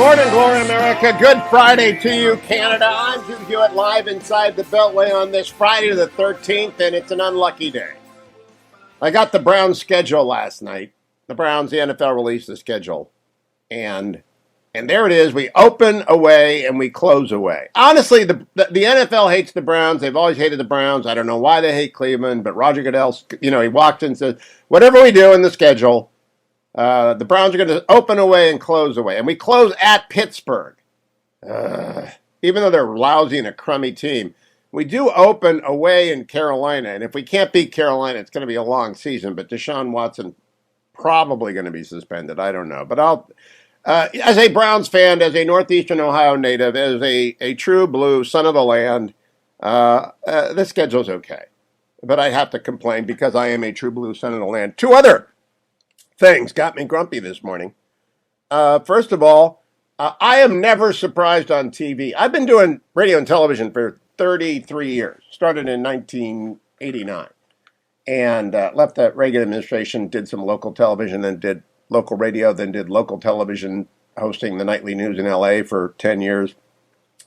Morning, Glory America. Good Friday to you, Canada. I'm Hugh live inside the Beltway on this Friday the 13th, and it's an unlucky day. I got the Browns schedule last night. The NFL released the schedule. And there it is. We open away and we close away. Honestly, the NFL hates the Browns. They've always hated the Browns. I don't know why they hate Cleveland, but Roger Goodell, he walked in and said, whatever we do in the schedule, the Browns are going to open away and close away. And we close at Pittsburgh. Even though they're lousy and a crummy team, we do open away in Carolina. And if we can't beat Carolina, it's going to be a long season. But Deshaun Watson probably going to be suspended. I don't know. But as a Browns fan, as a Northeastern Ohio native, as a true blue son of the land, the schedule's okay. But I have to complain because I am a true blue son of the land. Two other things got me grumpy this morning. First of all, I am never surprised on TV. I've been doing radio and television for 33 years. Started in 1989. And left the Reagan administration, did some local television, then did local radio, then did local television, hosting the nightly news in L.A. for 10 years.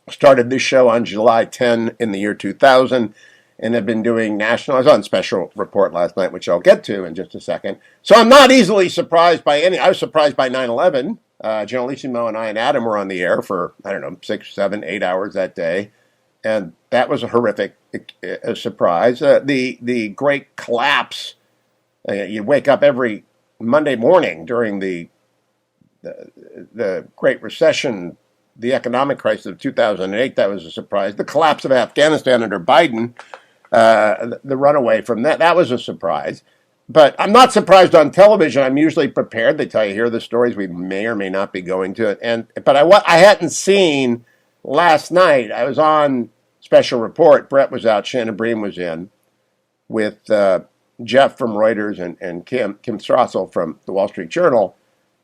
Started this show on July 10 in the year 2000, and have been doing national. I was on Special Report last night, which I'll get to in just a second. So I'm not easily surprised by any. I was surprised by 9/11. Generalissimo and I and Adam were on the air for, 6, 7, 8 hours that day. And that was a horrific surprise. The great collapse. You wake up every Monday morning during the Great Recession, the economic crisis of 2008. That was a surprise. The collapse of Afghanistan under Biden, the runaway from that was a surprise. But I'm not surprised on television. I'm usually prepared. They tell you here are the stories we may or may not be going to. But I hadn't seen last night. I was on Special Report. Brett was out. Shannon Bream was in with Jeff from Reuters and Kim Strassel from the Wall Street Journal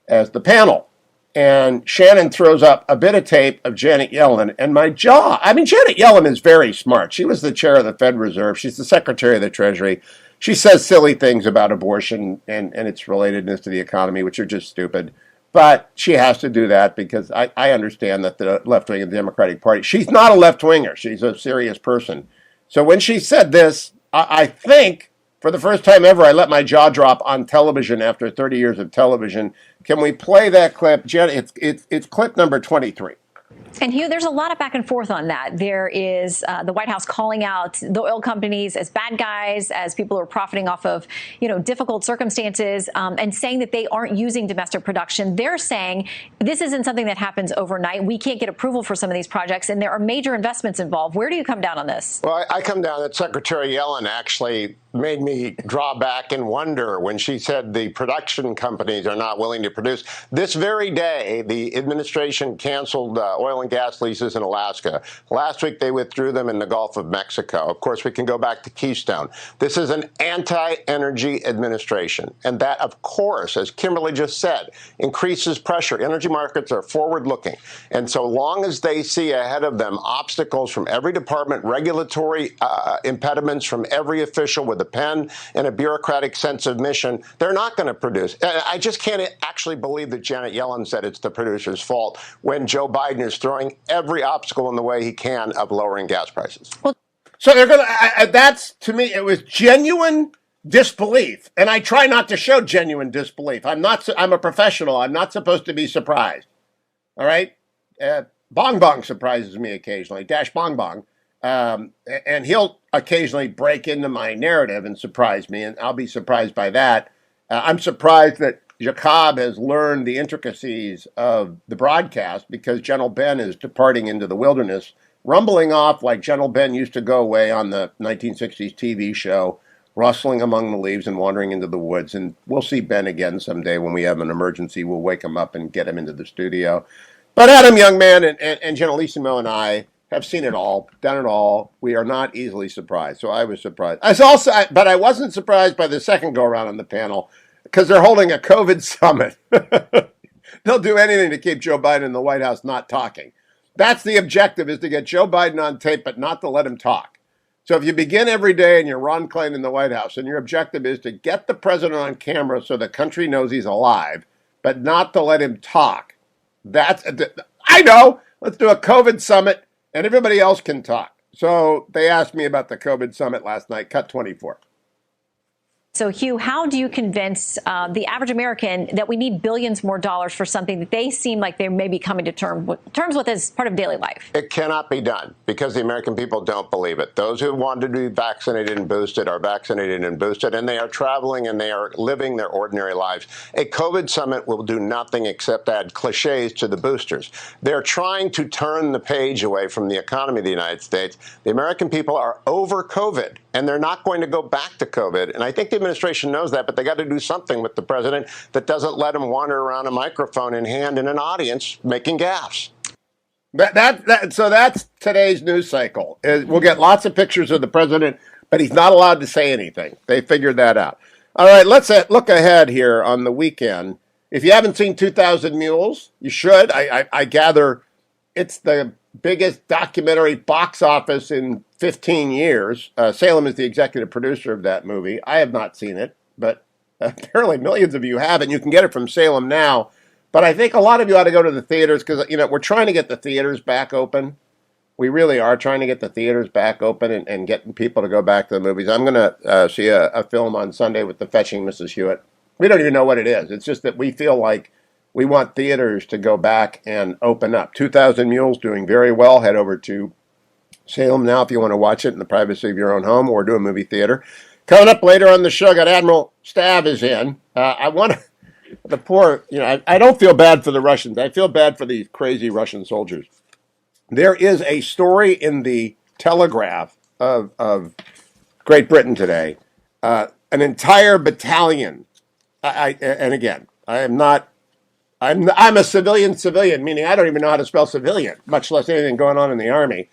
as the panel. And Shannon throws up a bit of tape of Janet Yellen, and my jaw. Janet Yellen is very smart. She was the chair of the Fed Reserve. She's the Secretary of the Treasury. She says silly things about abortion and its relatedness to the economy, which are just stupid. But she has to do that because I understand that the left wing of the Democratic Party, she's not a left-winger. She's a serious person. So when she said this, I think for the first time ever, I let my jaw drop on television after 30 years of television. Can we play that clip? Jen, it's clip number 23. And Hugh, there's a lot of back and forth on that. There is the White House calling out the oil companies as bad guys, as people who are profiting off of, difficult circumstances, and saying that they aren't using domestic production. They're saying this isn't something that happens overnight. We can't get approval for some of these projects, and there are major investments involved. Where do you come down on this? Well, I come down that Secretary Yellen actually made me draw back and wonder when she said the production companies are not willing to produce. This very day, the administration canceled oil and gas leases in Alaska. Last week, they withdrew them in the Gulf of Mexico. Of course, we can go back to Keystone. This is an anti-energy administration. And that, of course, as Kimberly just said, increases pressure. Energy markets are forward-looking. And so long as they see ahead of them obstacles from every department, regulatory impediments from every official with a pen and a bureaucratic sense of mission, they're not going to produce. I just can't actually believe that Janet Yellen said it's the producer's fault when Joe Biden is throwing every obstacle in the way he can of lowering gas prices. Well, so they're going to, that's, to me, it was genuine disbelief. And I try not to show genuine disbelief. I'm a professional. I'm not supposed to be surprised. All right? Bong Bong surprises me occasionally. Dash Bong Bong. And he'll occasionally break into my narrative and surprise me, and I'll be surprised by that. I'm surprised that Jacob has learned the intricacies of the broadcast because General Ben is departing into the wilderness, rumbling off like General Ben used to go away on the 1960s TV show, rustling among the leaves and wandering into the woods. And we'll see Ben again someday when we have an emergency. We'll wake him up and get him into the studio. But Adam, young man, and Generalissimo and I have seen it all, done it all. We are not easily surprised. So I was surprised. But I wasn't surprised by the second go around on the panel because they're holding a COVID summit. They'll do anything to keep Joe Biden in the White House not talking. That's the objective, is to get Joe Biden on tape, but not to let him talk. So if you begin every day and you're Ron Klain in the White House, and your objective is to get the president on camera so the country knows he's alive, but not to let him talk, I know. Let's do a COVID summit, and everybody else can talk. So they asked me about the COVID summit last night. Cut 24. So, Hugh, how do you convince the average American that we need billions more dollars for something that they seem like they may be coming to terms with as part of daily life? It cannot be done because the American people don't believe it. Those who want to be vaccinated and boosted are vaccinated and boosted, and they are traveling and they are living their ordinary lives. A COVID summit will do nothing except add cliches to the boosters. They're trying to turn the page away from the economy of the United States. The American people are over COVID, and they're not going to go back to COVID. And I think the administration knows that, but they got to do something with the president that doesn't let him wander around a microphone in hand in an audience making gaffes. So that's today's news cycle. We'll get lots of pictures of the president, but he's not allowed to say anything. They figured that out. All right, let's look ahead here on the weekend. If you haven't seen 2,000 Mules, you should. I gather it's the biggest documentary box office in 15 years. Salem is the executive producer of that movie. I have not seen it, but apparently millions of you have, and you can get it from Salem now. But I think a lot of you ought to go to the theaters because, we're trying to get the theaters back open. We really are trying to get the theaters back open and getting people to go back to the movies. I'm going to see a film on Sunday with the Fetching Mrs. Hewitt. We don't even know what it is. It's just that we feel like we want theaters to go back and open up. 2,000 Mules doing very well. Head over to Salem now if you want to watch it in the privacy of your own home or do a movie theater. Coming up later on the show, got Admiral Stav is in. I want to... The poor, I don't feel bad for the Russians. I feel bad for these crazy Russian soldiers. There is a story in the Telegraph of Great Britain today. An entire battalion. And again, I'm a civilian, meaning I don't even know how to spell civilian, much less anything going on in the army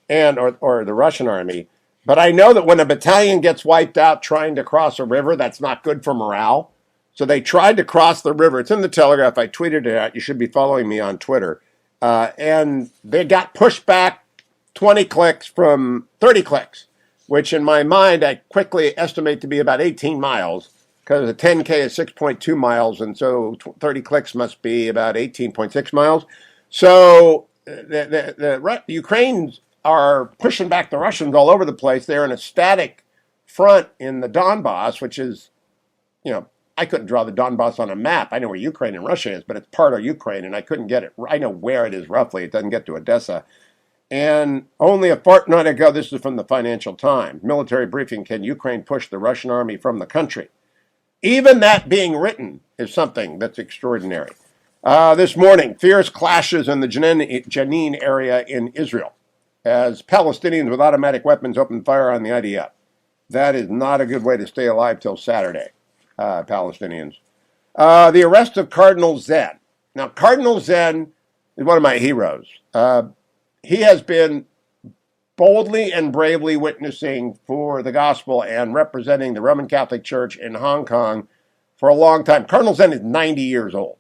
or the Russian army. But I know that when a battalion gets wiped out trying to cross a river, that's not good for morale. So they tried to cross the river. It's in the Telegraph. I tweeted it out. You should be following me on Twitter. And they got pushed back 20 clicks from 30 clicks, which in my mind I quickly estimate to be about 18 miles because a 10K is 6.2 miles, and so 30 clicks must be about 18.6 miles. So the Ukrainians are pushing back the Russians all over the place. They're in a static front in the Donbass, which is, I couldn't draw the Donbass on a map. I know where Ukraine and Russia is, but it's part of Ukraine, and I couldn't get it. I know where it is roughly. It doesn't get to Odessa. And only a fortnight ago, this is from the Financial Times, military briefing, can Ukraine push the Russian army from the country? Even that being written is something that's extraordinary. This morning, fierce clashes in the Jenin area in Israel as Palestinians with automatic weapons open fire on the IDF. That is not a good way to stay alive till Saturday. Palestinians. The arrest of Cardinal Zen. Now, Cardinal Zen is one of my heroes. He has been boldly and bravely witnessing for the gospel and representing the Roman Catholic Church in Hong Kong for a long time. Cardinal Zen is 90 years old.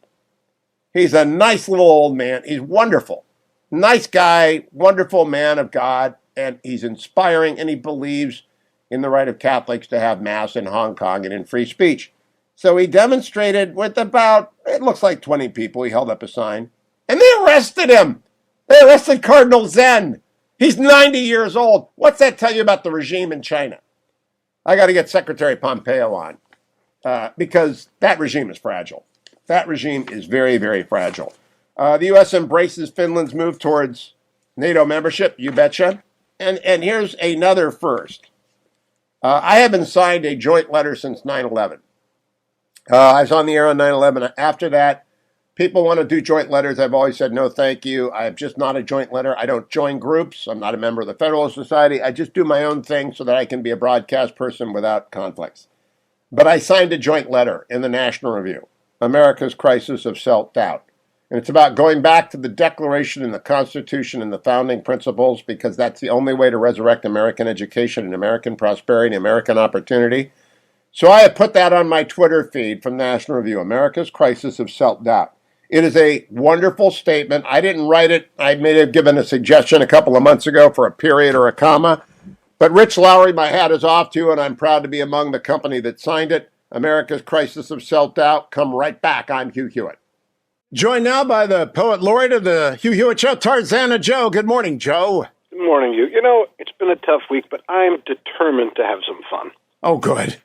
He's a nice little old man. He's wonderful. Nice guy, wonderful man of God, and he's inspiring, and he believes in the right of Catholics to have Mass in Hong Kong and in free speech. So he demonstrated with about, it looks like 20 people. He held up a sign. And they arrested him. They arrested Cardinal Zen. He's 90 years old. What's that tell you about the regime in China? I got to get Secretary Pompeo on because that regime is fragile. That regime is very, very fragile. The U.S. embraces Finland's move towards NATO membership, you betcha. And here's another first. I haven't signed a joint letter since 9/11. I was on the air on 9/11. After that, people want to do joint letters. I've always said, no, thank you. I'm just not a joint letter. I don't join groups. I'm not a member of the Federalist Society. I just do my own thing so that I can be a broadcast person without conflicts. But I signed a joint letter in the National Review, America's Crisis of Self-Doubt. And it's about going back to the Declaration and the Constitution and the founding principles because that's the only way to resurrect American education and American prosperity and American opportunity. So I have put that on my Twitter feed from National Review, America's Crisis of Self-Doubt. It is a wonderful statement. I didn't write it. I may have given a suggestion a couple of months ago for a period or a comma. But Rich Lowry, my hat is off to, and I'm proud to be among the company that signed it. America's Crisis of Self-Doubt. Come right back. I'm Hugh Hewitt. Joined now by the poet laureate of the Hugh Hewitt Show, Tarzana Joe. Good morning, Joe. Good morning, Hugh. You know, it's been a tough week, but I'm determined to have some fun. Oh, good.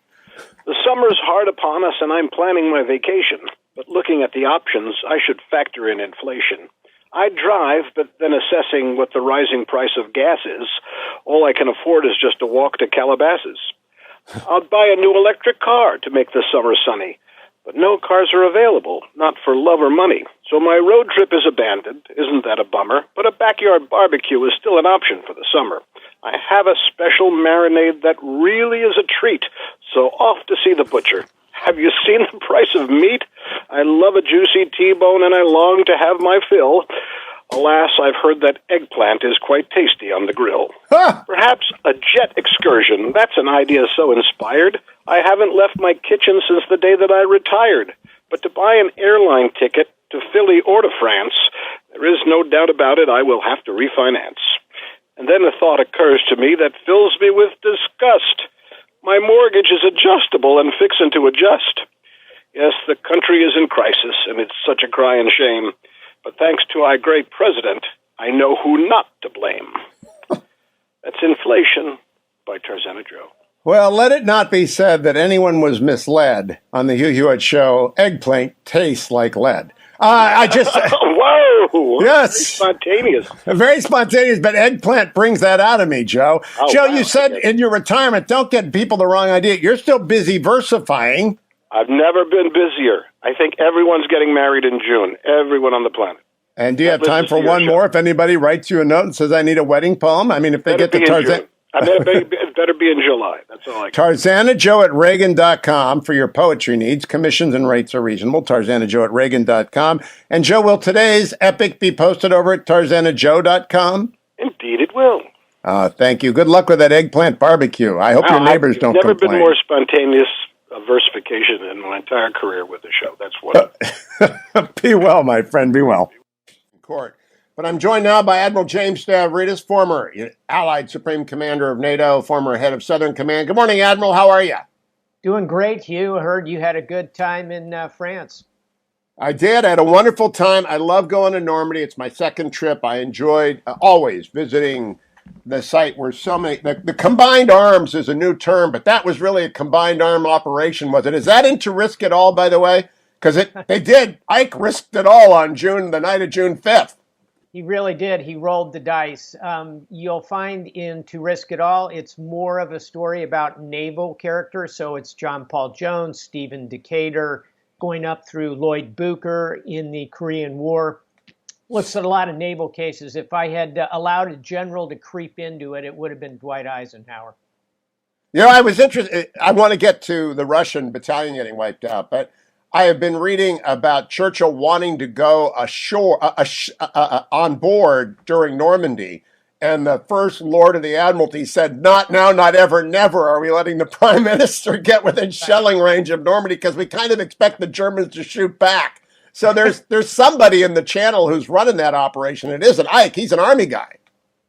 The summer's hard upon us, and I'm planning my vacation. But looking at the options, I should factor in inflation. I drive, but then assessing what the rising price of gas is, all I can afford is just to walk to Calabasas. I'll buy a new electric car to make the summer sunny. But no cars are available, not for love or money. So my road trip is abandoned. Isn't that a bummer? But a backyard barbecue is still an option for the summer. I have a special marinade that really is a treat. So off to see the butcher. Have you seen the price of meat? I love a juicy T-bone and I long to have my fill. Alas, I've heard that eggplant is quite tasty on the grill. Huh. Perhaps a jet excursion. That's an idea so inspired. I haven't left my kitchen since the day that I retired. But to buy an airline ticket to Philly or to France, there is no doubt about it, I will have to refinance. And then a thought occurs to me that fills me with disgust. My mortgage is adjustable and fixing to adjust. Yes, the country is in crisis, and it's such a crying shame. But thanks to our great president, I know who not to blame. That's Inflation by Tarzana Joe. Well, let it not be said that anyone was misled on the Hugh Hewitt Show. Eggplant tastes like lead. I just... Whoa! Yes. Very spontaneous. Very spontaneous, but eggplant brings that out of me, Joe. Oh, Joe, wow. you said in your retirement, don't get people the wrong idea. You're still busy versifying. I've never been busier. I think everyone's getting married in June. Everyone on the planet. And do you have time for one more? If anybody writes you a note and says, I need a wedding poem? I mean, if they get to Tarzan... It better be in July. That's all I can. TarzanaJoe at Reagan.com for your poetry needs. Commissions and rates are reasonable. TarzanaJoe at Reagan.com. And Joe, will today's epic be posted over at TarzanaJoe.com? Indeed it will. Thank you. Good luck with that eggplant barbecue. I hope your neighbors don't complain. I've never been more spontaneous versification in my entire career with the show. That's what. Be well, my friend. Be well. Court. But I'm joined now by Admiral James Stavridis, former Allied Supreme Commander of NATO, former head of Southern Command. Good morning, Admiral. How are you? Doing great, Hugh. I heard you had a good time in France. I did. I had a wonderful time. I love going to Normandy. It's my second trip. I enjoyed always visiting the site where so many... The combined arms is a new term, but that was really a combined arm operation, was it? Is that into risk at all, by the way? Because they did. Ike risked it all on the night of June 5th. He really did. He rolled the dice. You'll find in To Risk It All, it's more of a story about naval characters. So it's John Paul Jones, Stephen Decatur, going up through Lloyd Booker in the Korean War. Looks at a lot of naval cases. If I had allowed a general to creep into it, it would have been Dwight Eisenhower. You know, I was interested. I want to get to the Russian battalion getting wiped out, but I have been reading about Churchill wanting to go ashore on board during Normandy. And the First Lord of the Admiralty said, not now, not ever, never are we letting the Prime Minister get within shelling range of Normandy because we kind of expect the Germans to shoot back. So there's somebody in the channel who's running that operation. It isn't Ike. He's an Army guy.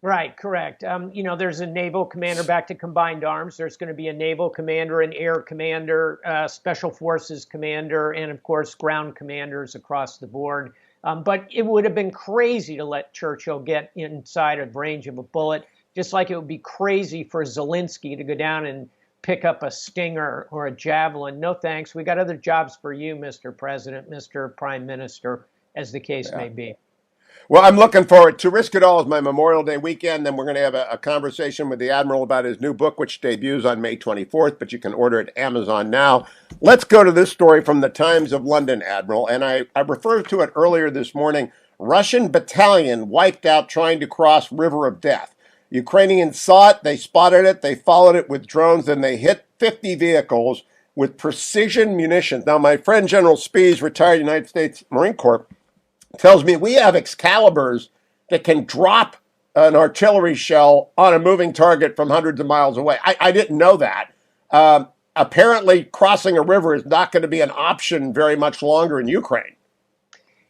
Right, correct. There's a naval commander back to combined arms. There's going to be a naval commander, an air commander, special forces commander, and of course, ground commanders across the board. But it would have been crazy to let Churchill get inside of range of a bullet, just like it would be crazy for Zelensky to go down and pick up a Stinger or a Javelin. No thanks. We got other jobs for you, Mr. President, Mr. Prime Minister, as the case may be. Well, I'm looking forward to Risk It All is my Memorial Day weekend. Then we're going to have a conversation with the Admiral about his new book, which debuts on May 24th, but you can order it at Amazon now. Let's go to this story from the Times of London, Admiral. And I referred to it earlier this morning. Russian battalion wiped out trying to cross River of Death. Ukrainians saw it, they spotted it, they followed it with drones, and they hit 50 vehicles with precision munitions. Now, my friend General Spees, retired United States Marine Corps, tells me we have Excaliburs that can drop an artillery shell on a moving target from hundreds of miles away. I didn't know that. Apparently, crossing a river is not going to be an option very much longer in Ukraine.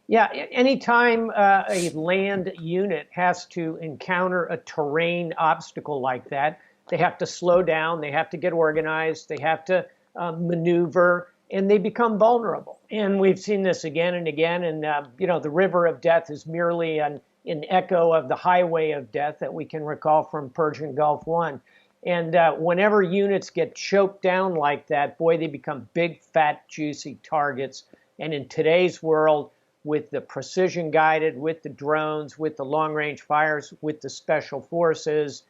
Yeah, anytime a land unit has to encounter a terrain obstacle like that, they have to slow down, they have to get organized, they have to maneuver. and they become vulnerable. And we've seen this again and again. And, the river of death is merely an echo of the highway of death that we can recall from Persian Gulf One. And whenever units get choked down like that, boy, they become big, fat, juicy targets. And in today's world, with the precision guided, with the drones, with the long range fires, with the special forces,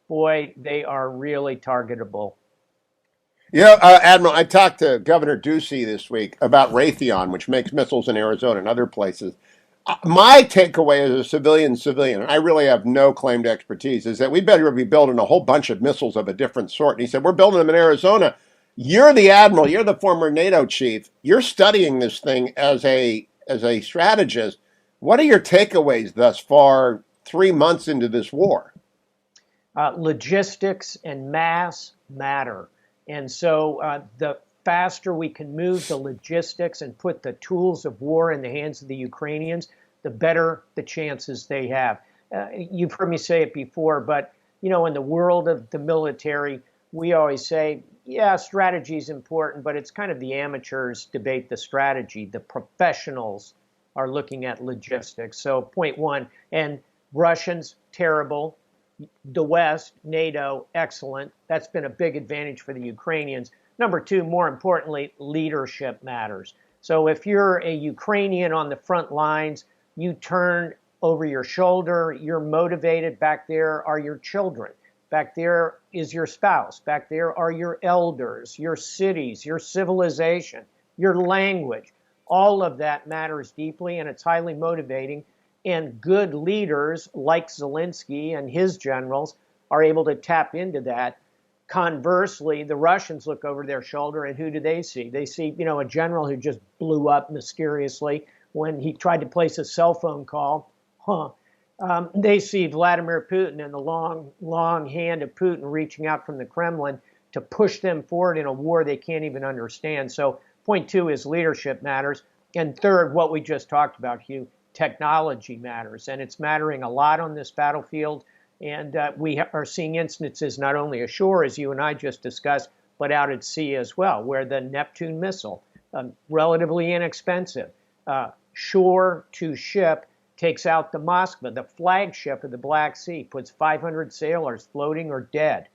boy, they are really targetable. Admiral, I talked to Governor Ducey this week about Raytheon, which makes missiles in Arizona and other places. My takeaway as a civilian, and I really have no claim to expertise, is that we better be building a whole bunch of missiles of a different sort. And he said, we're building them in Arizona. You're the admiral. You're the former NATO chief. You're studying this thing as a strategist. What are your takeaways thus far, 3 months into this war? Logistics and mass matter. And so the faster we can move the logistics and put the tools of war in the hands of the Ukrainians, the better the chances they have. You've heard me say it before, but, in the world of the military, we always say, yeah, strategy is important, but it's kind of the amateurs debate the strategy. The professionals are looking at logistics. So point one, and Russians, terrible. The West, NATO, excellent. That's been a big advantage for the Ukrainians. Number two, more importantly, leadership matters. So if you're a Ukrainian on the front lines, you turn over your shoulder, you're motivated. Back there are your children. Back there is your spouse. Back there are your elders, your cities, your civilization, your language. All of that matters deeply, and it's highly motivating. And good leaders like Zelensky and his generals are able to tap into that. Conversely, the Russians look over their shoulder, and who do they see? They see, a general who just blew up mysteriously when he tried to place a cell phone call. They see Vladimir Putin and the long hand of Putin reaching out from the Kremlin to push them forward in a war they can't even understand. So point two is leadership matters. And third, what we just talked about, Hugh, technology matters, and it's mattering a lot on this battlefield. And we are seeing instances not only ashore, as you and I just discussed, but out at sea as well, where the Neptune missile, relatively inexpensive, shore to ship, takes out the Moskva, the flagship of the Black Sea, puts 500 sailors floating or dead.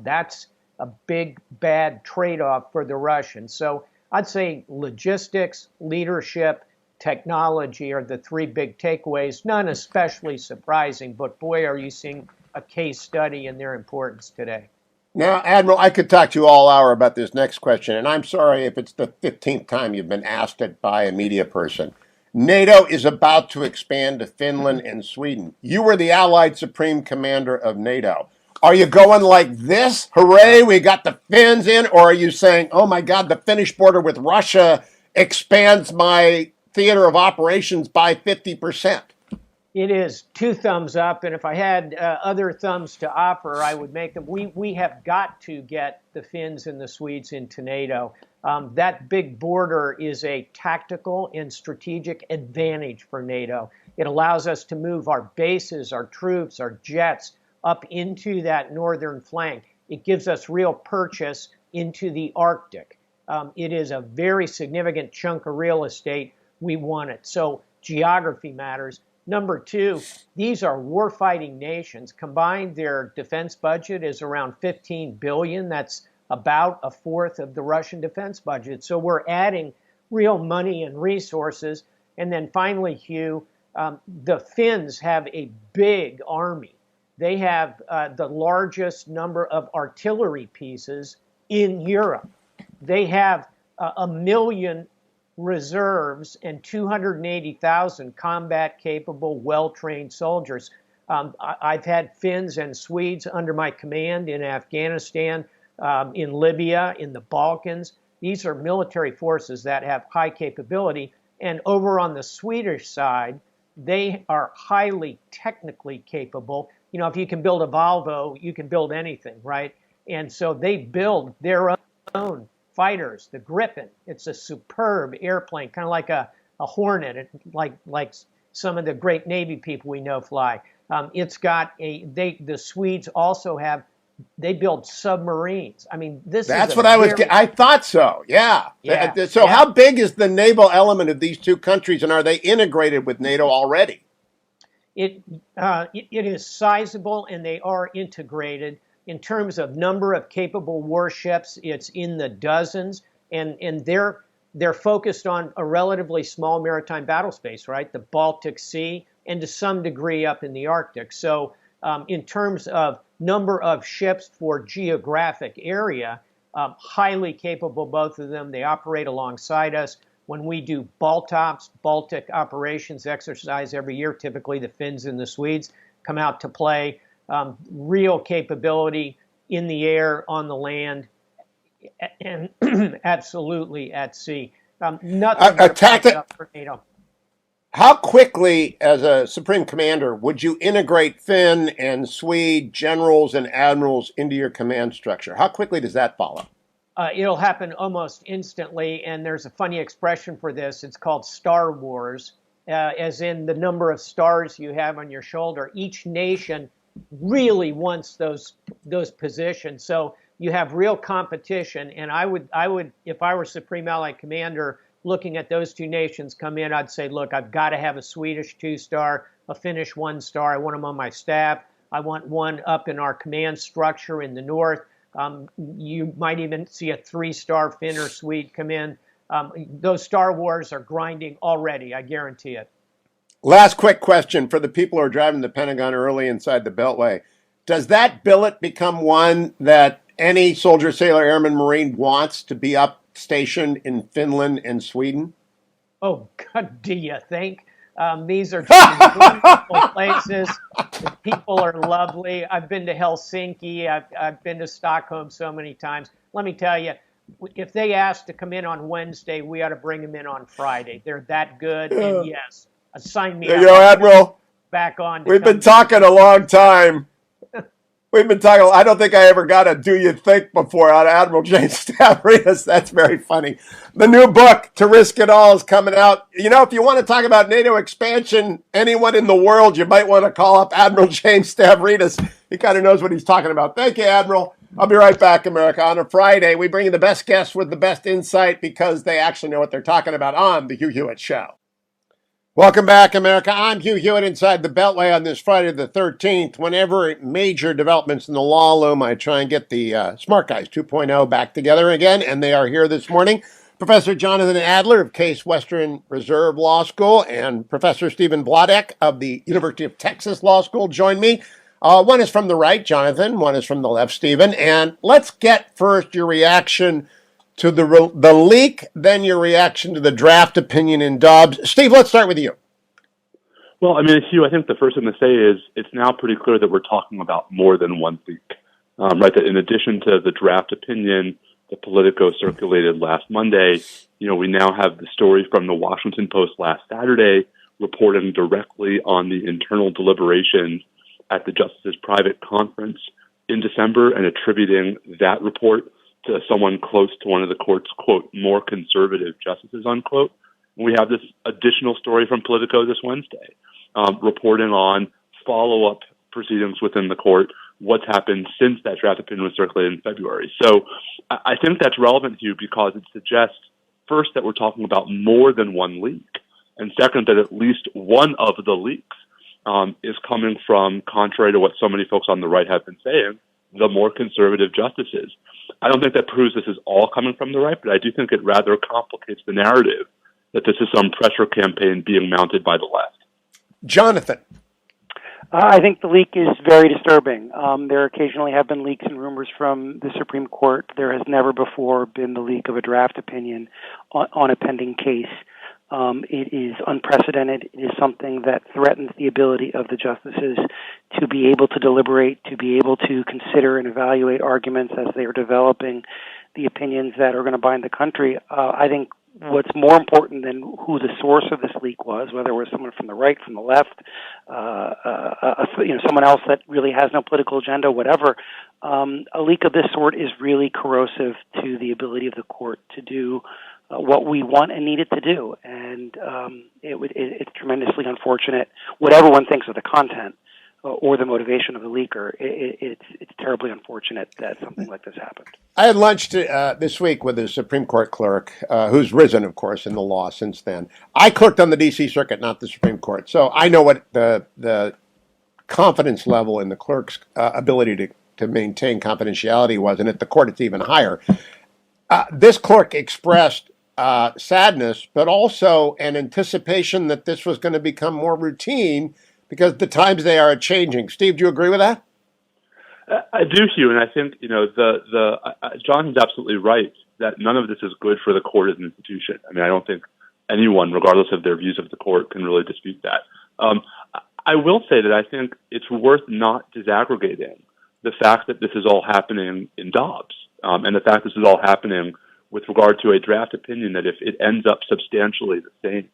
That's a big, bad trade-off for the Russians. So I'd say logistics, leadership, technology are the three big takeaways, none especially surprising, but boy, are you seeing a case study in their importance today. Now, Admiral, I could talk to you all hour about this next question, and I'm sorry if it's the 15th time you've been asked it by a media person. NATO is about to expand to Finland and Sweden. You were the Allied Supreme Commander of NATO. Are you going like this? Hooray, we got the Finns in, or are you saying, oh my God, the Finnish border with Russia expands my theater of operations by 50%? It is two thumbs up, and if I had other thumbs to offer, I would make them. We have got to get the Finns and the Swedes into NATO. That big border is a tactical and strategic advantage for NATO. It allows us to move our bases, our troops, our jets up into that northern flank. It gives us real purchase into the Arctic. It is a very significant chunk of real estate. We want it. So geography matters. Number two, these are warfighting nations. Combined, their defense budget is around $15 billion. That's about a fourth of the Russian defense budget. So we're adding real money and resources. And then finally, Hugh, the Finns have a big army. They have the largest number of artillery pieces in Europe. They have 1 million reserves and 280,000 combat-capable, well-trained soldiers. I've had Finns and Swedes under my command in Afghanistan, in Libya, in the Balkans. These are military forces that have high capability. And over on the Swedish side, they are highly technically capable. If you can build a Volvo, you can build anything, right? And so they build their own fighters, the Gripen. It's a superb airplane, kind of like a Hornet, like some of the great Navy people we know fly. It's got the Swedes also have they build submarines. I mean, this That's is a what I was. very, I thought so. Yeah. So, yeah. how big is the naval element of these two countries, and are they integrated with NATO already? It is sizable, and they are integrated. In terms of number of capable warships, it's in the dozens, and they're focused on a relatively small maritime battle space, right? The Baltic Sea, and to some degree up in the Arctic. So in terms of number of ships for geographic area, highly capable, both of them. They operate alongside us. When we do Baltic operations exercise every year, typically the Finns and the Swedes come out to play. Real capability in the air, on the land, and absolutely at sea. Nothing but up for NATO. How quickly, as a supreme commander, would you integrate Finn and Swede generals and admirals into your command structure? How quickly does that follow? It'll happen almost instantly, and there's a funny expression for this. It's called Star Wars, as in the number of stars you have on your shoulder. Each nation really wants those positions, so you have real competition. And I would, if I were Supreme Allied Commander, looking at those two nations come in, I'd say, look, I've got to have a Swedish 2-star, a Finnish 1-star. I want them on my staff. I want one up in our command structure in the north. You might even see a 3-star Finn or Swede come in. Those Star Wars are grinding already, I guarantee it. Last quick question for the people who are driving the Pentagon early inside the Beltway. Does that billet become one that any soldier, sailor, airman, Marine wants to be up stationed in Finland and Sweden? Oh, God, do you think? These are just wonderful places. The people are lovely. I've been to Helsinki. I've been to Stockholm so many times. Let me tell you, if they ask to come in on Wednesday, we ought to bring them in on Friday. They're that good. And yes, sign me up. Admiral, back on. We've been talking a long time. We've been talking. I don't think I ever got a "Do you think" before out of Admiral James Stavridis. That's very funny. The new book, "To Risk It All," is coming out. You know, if you want to talk about NATO expansion, anyone in the world, you might want to call up Admiral James Stavridis. He kind of knows what he's talking about. Thank you, Admiral. I'll be right back, America. On a Friday, we bring you the best guests with the best insight because they actually know what they're talking about on the Hugh Hewitt Show. Welcome back, America. I'm Hugh Hewitt inside the Beltway on this Friday the 13th. Whenever major developments in the law loom, I try and get the Smart Guys 2.0 back together again, and they are here this morning. Professor Jonathan Adler of Case Western Reserve Law School and Professor Stephen Valdeck of the University of Texas Law School join me. One is from the right, Jonathan. One is from the left, Stephen. And let's get first your reaction to the leak, then your reaction to the draft opinion in Dobbs. Steve, let's start with you. Well, I mean, Hugh, I think the first thing to say is it's now pretty clear that we're talking about more than one leak, right? That in addition to the draft opinion that Politico circulated last Monday, you know, we now have the story from the Washington Post last Saturday reporting directly on the internal deliberations at the justices' private conference in December and attributing that report to someone close to one of the court's, quote, more conservative justices, unquote. And we have this additional story from Politico this Wednesday, reporting on follow-up proceedings within the court, what's happened since that draft opinion was circulated in February. So I think that's relevant, Hugh, because it suggests, first, that we're talking about more than one leak, and second, that at least one of the leaks is coming from, contrary to what so many folks on the right have been saying, the more conservative justices. I don't think that proves this is all coming from the right, but I do think it rather complicates the narrative that this is some pressure campaign being mounted by the left. Jonathan. I think the leak is very disturbing. There occasionally have been leaks and rumors from the Supreme Court. There has never before been the leak of a draft opinion on a pending case. It is unprecedented. It is something that threatens the ability of the justices to be able to deliberate, to be able to consider and evaluate arguments as they are developing the opinions that are going to bind the country. I think what's more important than who the source of this leak was, whether it was someone from the right, from the left, someone else that really has no political agenda, whatever, a leak of this sort is really corrosive to the ability of the court to do what we want and need it to do. And it's tremendously unfortunate, whatever one thinks of the content. or the motivation of the leaker. It's terribly unfortunate that something like this happened. I had lunch this week with a Supreme Court clerk who's risen, of course, in the law since then. I clerked on the D.C. Circuit, not the Supreme Court, so I know what the confidence level in the clerk's ability to maintain confidentiality was, and at the court it's even higher. This clerk expressed sadness, but also an anticipation that this was going to become more routine because the times they are changing. Steve, do you agree with that? I do, Hugh, and I think Jonathan's absolutely right that none of this is good for the court as an institution. I mean, I don't think anyone, regardless of their views of the court, can really dispute that. I will say that I think it's worth not disaggregating the fact that this is all happening in Dobbs, and the fact this is all happening with regard to a draft opinion that if it ends up substantially the same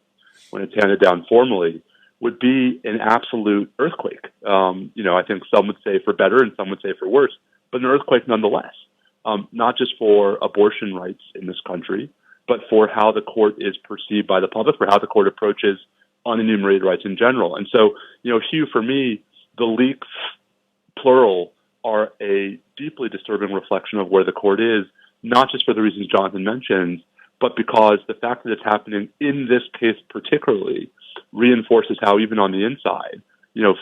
when it's handed down formally, would be an absolute earthquake. I think some would say for better and some would say for worse, but an earthquake nonetheless, not just for abortion rights in this country, but for how the court is perceived by the public, for how the court approaches unenumerated rights in general. And so, Hugh, for me, the leaks, plural, are a deeply disturbing reflection of where the court is, not just for the reasons Jonathan mentioned, but because the fact that it's happening in this case particularly reinforces how even on the inside,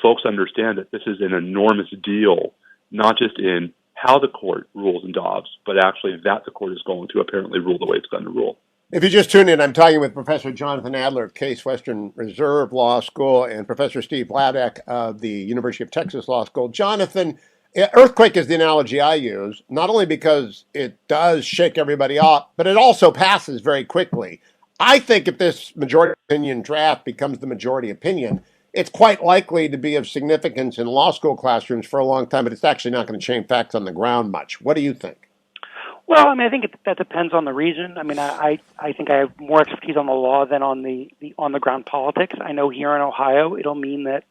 folks understand that this is an enormous deal, not just in how the court rules in Dobbs, but actually that the court is going to apparently rule the way it's going to rule. If you just tuned in, I'm talking with Professor Jonathan Adler of Case Western Reserve Law School and Professor Steve Valdeck of the University of Texas Law School. Jonathan, earthquake is the analogy I use, not only because it does shake everybody up, but it also passes very quickly. I think if this majority opinion draft becomes the majority opinion, it's quite likely to be of significance in law school classrooms for a long time, but it's actually not going to change facts on the ground much. What do you think? Well, I mean, I think that depends on the reason. I mean, I think I have more expertise on the law than on the on-the-ground politics. I know here in Ohio, it'll mean that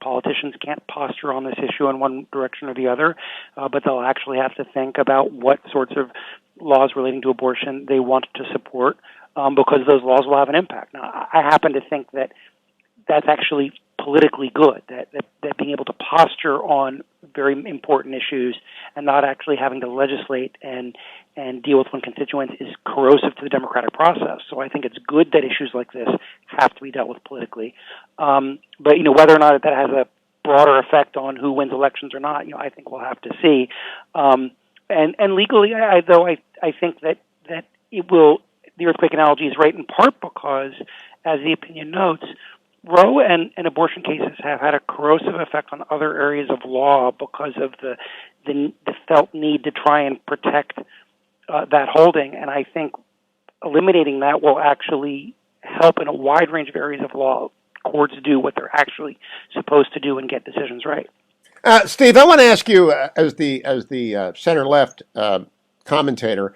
politicians can't posture on this issue in one direction or the other, but they'll actually have to think about what sorts of laws relating to abortion they want to support, because those laws will have an impact. Now, I happen to think that that's actually politically good, that being able to posture on very important issues and not actually having to legislate and deal with one constituent is corrosive to the democratic process. So I think it's good that issues like this have to be dealt with politically. But whether or not that has a broader effect on who wins elections or not, I think we'll have to see. And legally, I think that it will. The earthquake analogy is right in part because, as the opinion notes, Roe and abortion cases have had a corrosive effect on other areas of law because of the felt need to try and protect that holding. And I think eliminating that will actually help in a wide range of areas of law courts do what they're actually supposed to do and get decisions right. Steve, I want to ask you, as the center-left commentator,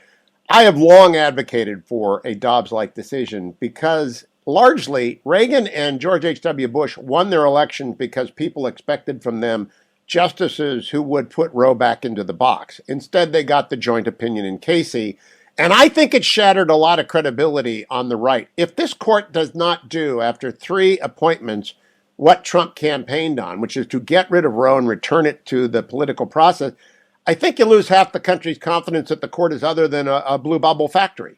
I have long advocated for a Dobbs-like decision because largely Reagan and George H.W. Bush won their elections because people expected from them justices who would put Roe back into the box. Instead, they got the joint opinion in Casey, and I think it shattered a lot of credibility on the right. If this court does not do, after 3 appointments, what Trump campaigned on, which is to get rid of Roe and return it to the political process, I think you lose half the country's confidence that the court is other than a blue bubble factory.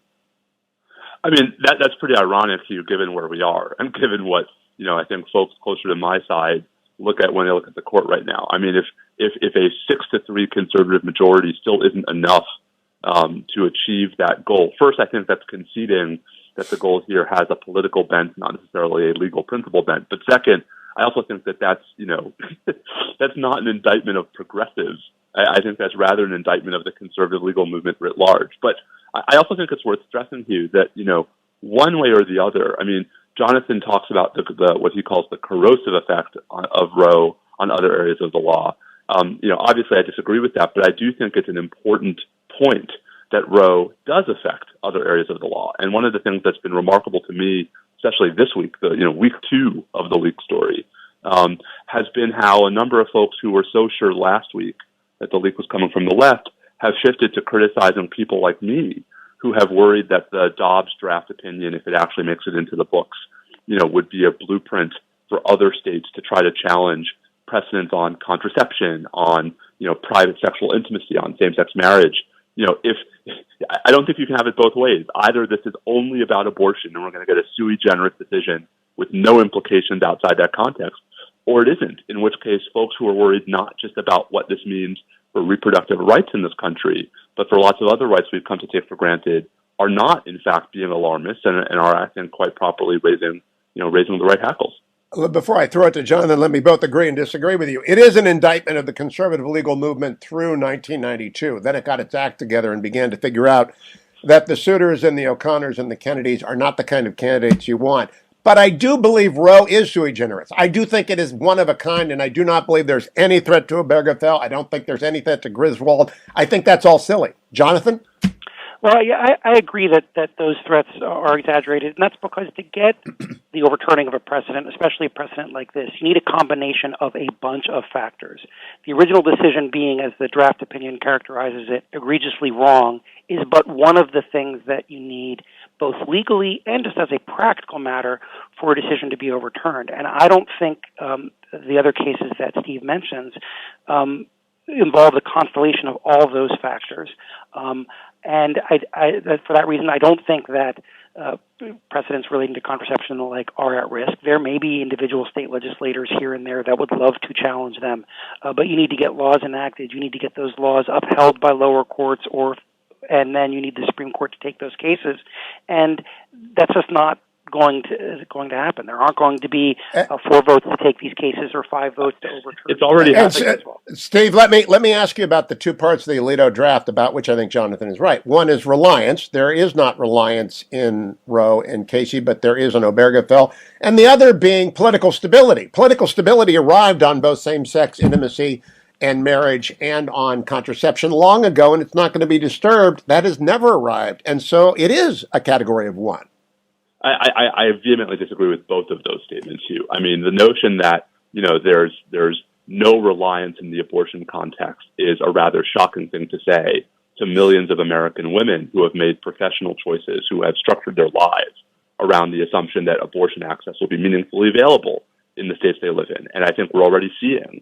I mean, that's pretty ironic, Hugh, given where we are and given what, I think folks closer to my side look at when they look at the court right now. I mean, if a 6-3 conservative majority still isn't enough to achieve that goal, first, I think that's conceding that the goal here has a political bent, not necessarily a legal principle bent. But second, I also think that that's that's not an indictment of progressives. I think that's rather an indictment of the conservative legal movement writ large. But I also think it's worth stressing, Hugh, that, one way or the other, I mean, Jonathan talks about the what he calls the corrosive effect of Roe on other areas of the law. Obviously I disagree with that, but I do think it's an important point that Roe does affect other areas of the law. And one of the things that's been remarkable to me, especially this week, week 2 of the leak story, has been how a number of folks who were so sure last week that the leak was coming from the left have shifted to criticizing people like me who have worried that the Dobbs draft opinion, if it actually makes it into the books, would be a blueprint for other states to try to challenge precedents on contraception, on, private sexual intimacy, on same-sex marriage. If I don't think you can have it both ways. Either this is only about abortion and we're going to get a sui generis decision with no implications outside that context, or it isn't, in which case folks who are worried not just about what this means for reproductive rights in this country, but for lots of other rights we've come to take for granted, are not, in fact, being alarmist and are, I think, quite properly raising the right hackles. Before I throw it to Jonathan, let me both agree and disagree with you. It is an indictment of the conservative legal movement through 1992. Then it got its act together and began to figure out that the Souters and the O'Connors and the Kennedys are not the kind of candidates you want. But I do believe Roe is sui generis. I do think it is one of a kind, and I do not believe there's any threat to Obergefell. I don't think there's any threat to Griswold. I think that's all silly. Jonathan? Well, yeah, I agree that those threats are exaggerated, and that's because to get the overturning of a precedent, especially a precedent like this, you need a combination of a bunch of factors. The original decision being, as the draft opinion characterizes it, egregiously wrong, is but one of the things that you need, both legally and just as a practical matter, for a decision to be overturned. And I don't think the other cases that Steve mentions involve the constellation of all of those factors. And for that reason, I don't think that precedents relating to contraception and the like are at risk. There may be individual state legislators here and there that would love to challenge them, but you need to get laws enacted. You need to get those laws upheld by lower courts, and then you need the Supreme Court to take those cases. And that's just not going to happen. There aren't going to be 4 votes to take these cases or 5 votes to overturn. It's already happening as well. Steve, let me ask you about the 2 parts of the Alito draft about which I think Jonathan is right. One is reliance. There is not reliance in Roe and Casey, but there is in Obergefell. And the other being political stability. Political stability arrived on both same-sex intimacy and marriage and on contraception long ago, and it's not going to be disturbed. That has never arrived. And so it is a category of one. I vehemently disagree with both of those statements, Hugh. I mean, the notion that, there's no reliance in the abortion context is a rather shocking thing to say to millions of American women who have made professional choices, who have structured their lives around the assumption that abortion access will be meaningfully available in the states they live in. And I think we're already seeing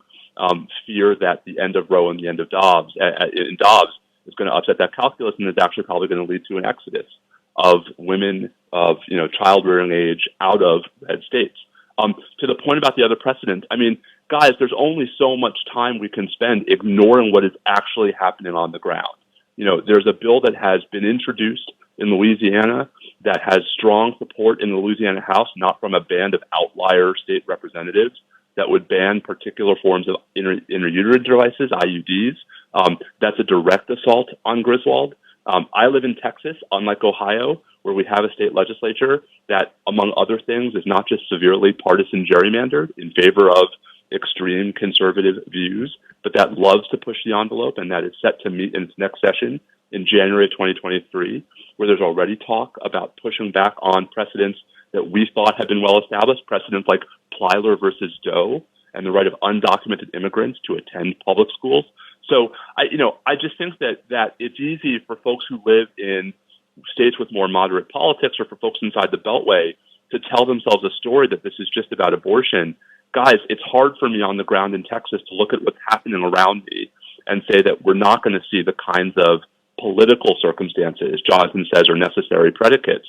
fear that the end of Roe and the end of Dobbs is going to upset that calculus and is actually probably going to lead to an exodus of women of child-rearing age out of red states. To the point about the other precedent, I mean, guys, there's only so much time we can spend ignoring what is actually happening on the ground. There's a bill that has been introduced in Louisiana that has strong support in the Louisiana House, not from a band of outlier state representatives, that would ban particular forms of intrauterine devices, IUDs. That's a direct assault on Griswold. I live in Texas, unlike Ohio, where we have a state legislature that, among other things, is not just severely partisan gerrymandered in favor of extreme conservative views, but that loves to push the envelope, and that is set to meet in its next session in January of 2023, where there's already talk about pushing back on precedents that we thought had been well established, precedents like Plyler versus Doe and the right of undocumented immigrants to attend public schools. So I just think that it's easy for folks who live in states with more moderate politics or for folks inside the Beltway to tell themselves a story that this is just about abortion. Guys, it's hard for me on the ground in Texas to look at what's happening around me and say that we're not going to see the kinds of political circumstances Jonathan says are necessary predicates.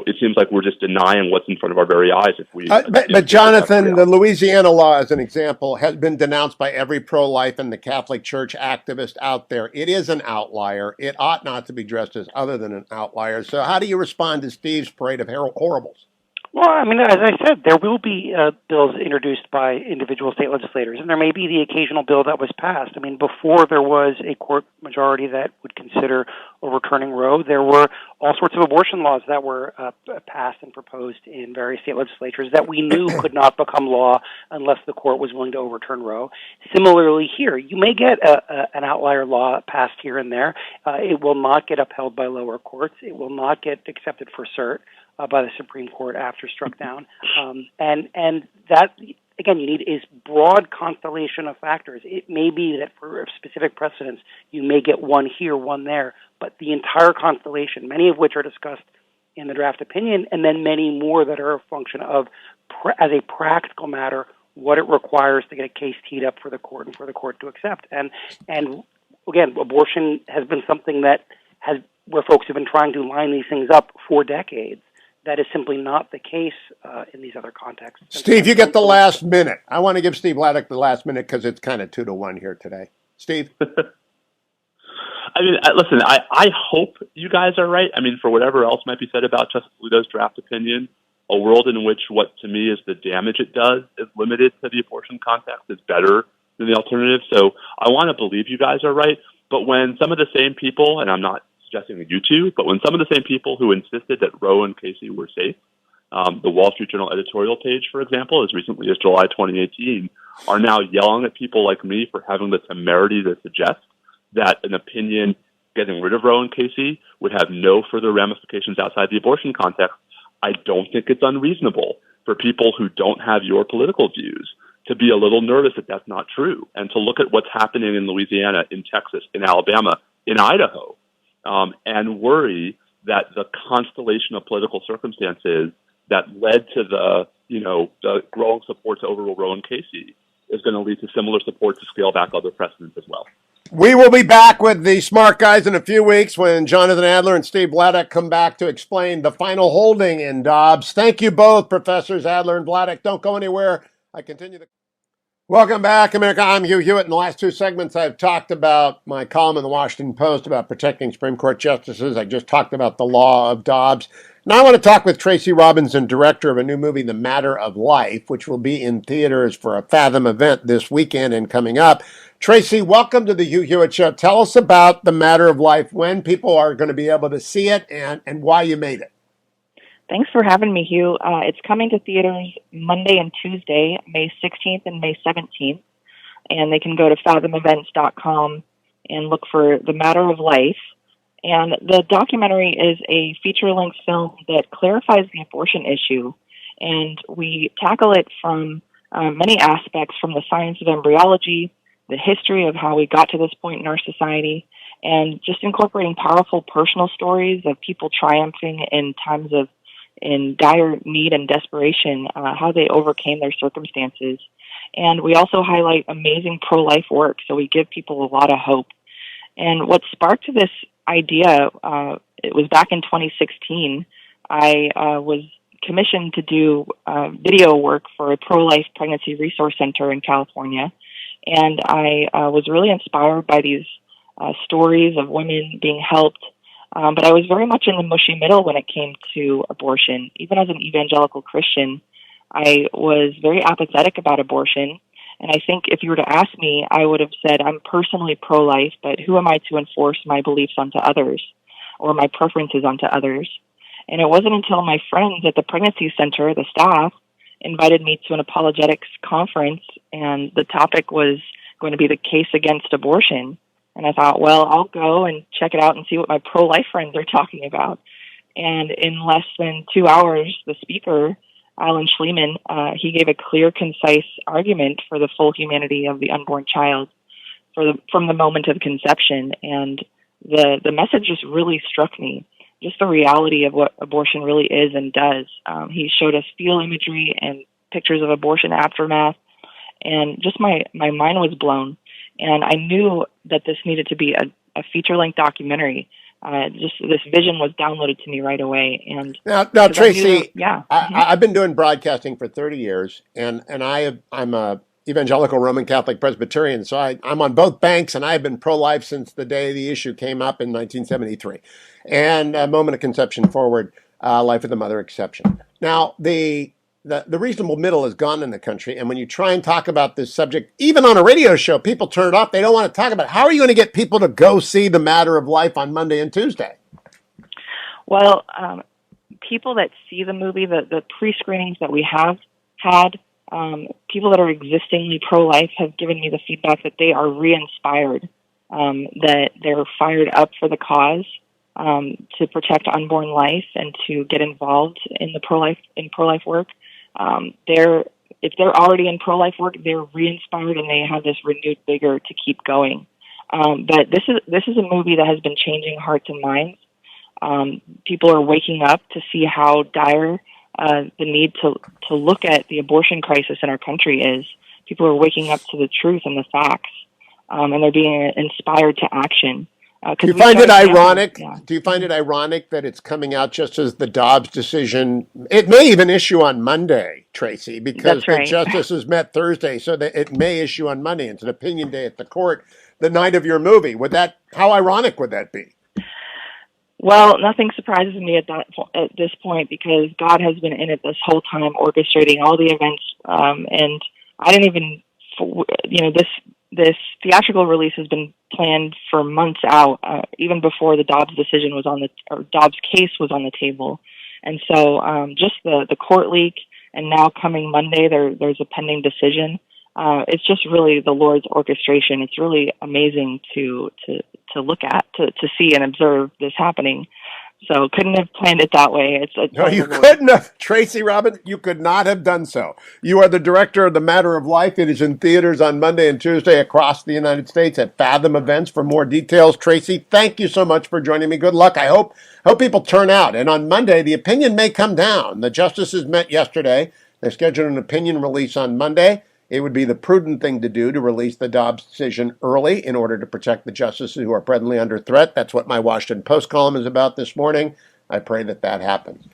It seems like we're just denying what's in front of our very eyes. If we, but Jonathan, the Louisiana law, as an example, has been denounced by every pro-life and the Catholic Church activist out there. It is an outlier. It ought not to be dressed as other than an outlier. So how do you respond to Steve's parade of horribles? Well, I mean, as I said, there will be bills introduced by individual state legislators, and there may be the occasional bill that was passed. I mean, before there was a court majority that would consider overturning Roe, there were all sorts of abortion laws that were passed and proposed in various state legislatures that we knew could not become law unless the court was willing to overturn Roe. Similarly here, you may get an outlier law passed here and there. It will not get upheld by lower courts. It will not get accepted for cert by the Supreme Court after struck down. And that, again, you need is broad constellation of factors. It may be that for specific precedents, you may get one here, one there, but the entire constellation, many of which are discussed in the draft opinion, and then many more that are a function of, as a practical matter, what it requires to get a case teed up for the court and for the court to accept. And again, abortion has been something that where folks have been trying to line these things up for decades. That is simply not the case in these other contexts. Steve, you get the last minute. I want to give Steve Valdeck the last minute because it's kind of 2-1 here today. Steve? I mean, listen, I hope you guys are right. I mean, for whatever else might be said about Justice Alito's draft opinion, a world in which what to me is the damage it does is limited to the abortion context is better than the alternative. So I want to believe you guys are right. But when some of the same people, and I'm not suggesting that you two, but when some of the same people who insisted that Roe and Casey were safe, the Wall Street Journal editorial page, for example, as recently as July 2018, are now yelling at people like me for having the temerity to suggest that an opinion getting rid of Roe and Casey would have no further ramifications outside the abortion context, I don't think it's unreasonable for people who don't have your political views to be a little nervous that that's not true, and to look at what's happening in Louisiana, in Texas, in Alabama, in Idaho, and worry that the constellation of political circumstances that led to the growing support to overrule Roe and Casey is going to lead to similar support to scale back other precedents as well. We will be back with the smart guys in a few weeks when Jonathan Adler and Steve Valdeck come back to explain the final holding in Dobbs. Thank you both, Professors Adler and Valdeck. Don't go anywhere. I continue the... Welcome back, America. I'm Hugh Hewitt. In the last two segments, I've talked about my column in the Washington Post about protecting Supreme Court justices. I just talked about the law of Dobbs. Now I want to talk with Tracy Robinson, director of a new movie, The Matter of Life, which will be in theaters for a Fathom event this weekend and coming up. Tracy, welcome to the Hugh Hewitt Show. Tell us about The Matter of Life, when people are going to be able to see it, and why you made it. Thanks for having me, Hugh. It's coming to theaters Monday and Tuesday, May 16th and May 17th, and they can go to fathomevents.com and look for The Matter of Life. And the documentary is a feature-length film that clarifies the abortion issue, and we tackle it from many aspects, from the science of embryology, the history of how we got to this point in our society, and just incorporating powerful personal stories of people triumphing in times of in dire need and desperation, how they overcame their circumstances. And we also highlight amazing pro-life work, so we give people a lot of hope. And what sparked this idea, it was back in 2016, I was commissioned to do video work for a pro-life pregnancy resource center in California. And I was really inspired by these stories of women being helped. But I was very much in the mushy middle when it came to abortion. Even as an evangelical Christian, I was very apathetic about abortion. And I think if you were to ask me, I would have said, I'm personally pro-life, but who am I to enforce my beliefs onto others or my preferences onto others? And it wasn't until my friends at the pregnancy center, the staff, invited me to an apologetics conference, and the topic was going to be the case against abortion. And I thought, well, I'll go and check it out and see what my pro-life friends are talking about. And in less than 2 hours, the speaker, Alan Schliemann, he gave a clear, concise argument for the full humanity of the unborn child from the moment of conception. And the message just really struck me, just the reality of what abortion really is and does. He showed us fetal imagery and pictures of abortion aftermath, and just my mind was blown. And I knew that this needed to be a feature-length documentary. Just this vision was downloaded to me right away. And now Tracy, Mm-hmm. I've been doing broadcasting for 30 years, and I'm a evangelical Roman Catholic Presbyterian, so I'm on both banks, and I've been pro-life since the day the issue came up in 1973, and moment of conception forward, life of the mother exception. Now the reasonable middle is gone in the country, and when you try and talk about this subject, even on a radio show, people turn it off. They don't want to talk about it. How are you going to get people to go see The Matter of Life on Monday and Tuesday? Well, people that see the movie, the pre-screenings that we have had, people that are existingly pro-life have given me the feedback that they are re-inspired, that they're fired up for the cause, to protect unborn life and to get involved in the pro-life work. If they're already in pro-life work, they're re-inspired and they have this renewed vigor to keep going. But this is a movie that has been changing hearts and minds. People are waking up to see how dire the need to look at the abortion crisis in our country is. People are waking up to the truth and the facts, and they're being inspired to action. Do you find it ironic? Yeah. Do you find it ironic that it's coming out just as the Dobbs decision? It may even issue on Monday, Tracy, because the justices met Thursday, so that it may issue on Monday. It's an opinion day at the court the night of your movie. How ironic would that be? Well, nothing surprises me at this point because God has been in it this whole time, orchestrating all the events, and I didn't even, this theatrical release has been planned for months out, even before the Dobbs decision was Dobbs case was on the table. And so just the court leak and now coming Monday, there's a pending decision. It's just really the Lord's orchestration. It's really amazing to look at, to see and observe this happening. So couldn't have planned it that way. No, you couldn't have. Tracy Robin, you could not have done so. You are the director of The Matter of Life. It is in theaters on Monday and Tuesday across the United States at Fathom Events. For more details, Tracy, thank you so much for joining me. Good luck. I hope people turn out. And on Monday, the opinion may come down. The justices met yesterday. They're scheduled an opinion release on Monday. It would be the prudent thing to do to release the Dobbs decision early in order to protect the justices who are presently under threat. That's what my Washington Post column is about this morning. I pray that happens.